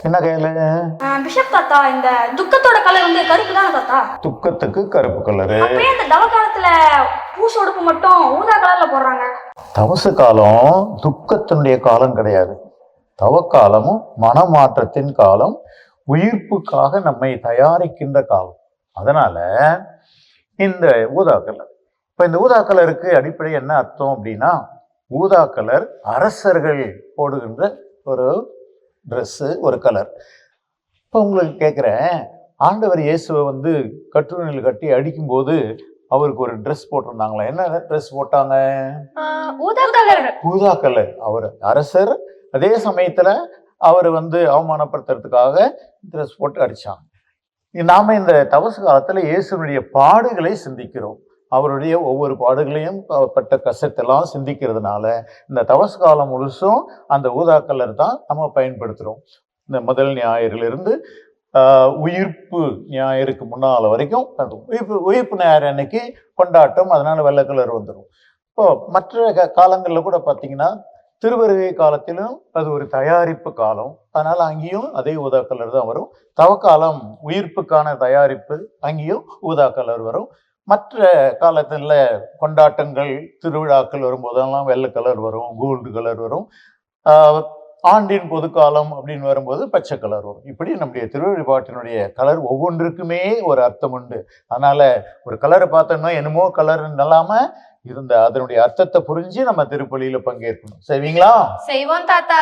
என்ன கையில? பிஷப் தாத்தா, இந்த துக்கத்தோட கலர் வந்து கருப்பு தானே தாத்தா? துக்கத்துக்கு கருப்பு கலரு. அப்படியே இந்த தவ காலத்துல பூசு உடுப்பு மட்டும் ஊதா கலர்ல போடுறாங்க. தவசு காலம் துக்கத்தினுடைய காலம் கிடையாது. தவக்காலமும் மனமாற்றத்தின் காலம், உயிர்ப்புக்காக நம்மை தயாரிக்கின்ற காலம். அதனால இந்த ஊதா கலர். இப்ப இந்த ஊதா கலருக்கு அடிப்படை என்ன அர்த்தம் அப்படின்னா, ஊதா கலர் அரசர்கள் போடுகின்ற ஒரு ட்ரெஸ்ஸு, ஒரு கலர். இப்போ உங்களுக்கு கேட்குறேன், ஆண்டவர் இயேசுவை வந்து கட்டுரையில் கட்டி அடிக்கும்போது அவருக்கு ஒரு ட்ரெஸ் போட்டிருந்தாங்களா? என்ன ட்ரெஸ் போட்டாங்க? ஊதா கலர். ஊதா கலர். அவர் அரசர், அதே சமயத்துல அவர் வந்து அவமானப்படுத்துறதுக்காக ட்ரெஸ் போட்டு அடிச்சாங்க. நாம இந்த தவசு காலத்துல இயேசுனுடைய பாடுகளை சிந்திக்கிறோம். அவருடைய ஒவ்வொரு பாடுகளையும் பட்ட கஷ்டத்தெல்லாம் சிந்திக்கிறதுனால இந்த தவசு காலம் முழுசும் அந்த ஊதா கலர் தான் நம்ம பயன்படுத்துறோம். இந்த முதல் ஞாயிறிலிருந்து உயிர்ப்பு ஞாயிறுக்கு முன்னால வரைக்கும் உயிர்ப்பு ஞாயிறு அன்னைக்கு கொண்டாட்டம், அதனால வெள்ளை கலர் வந்துடும். இப்போ மற்ற காலங்களில் கூட பார்த்தீங்கன்னா திருவருகை காலத்திலும் அது ஒரு தயாரிப்பு காலம், அதனால அங்கேயும் அதே ஊதா கலர் தான் வரும். தவக்காலம் உயிர்ப்புக்கான தயாரிப்பு, அங்கேயும் ஊதா கலர் வரும். மற்ற காலத்தில் கொண்டாட்டங்கள் திருவிழாக்கள் வரும்போதெல்லாம் வெள்ளை கலர் வரும், கோல்டு கலர் வரும். ஆண்டின் பொதுக்காலம் அப்படின்னு வரும்போது பச்சை கலர் வரும். இப்படி நம்முடைய திருவழிபாட்டினுடைய கலர் ஒவ்வொன்றுக்குமே ஒரு அர்த்தம் உண்டு. அதனால ஒரு கலரை பார்த்தோம்னா என்னமோ கலர் இல்லாம இருந்த அதனுடைய அர்த்தத்தை புரிஞ்சு நம்ம திருப்பலியில பங்கேற்கணும். செய்வீங்களா? செய்வோம் தாத்தா.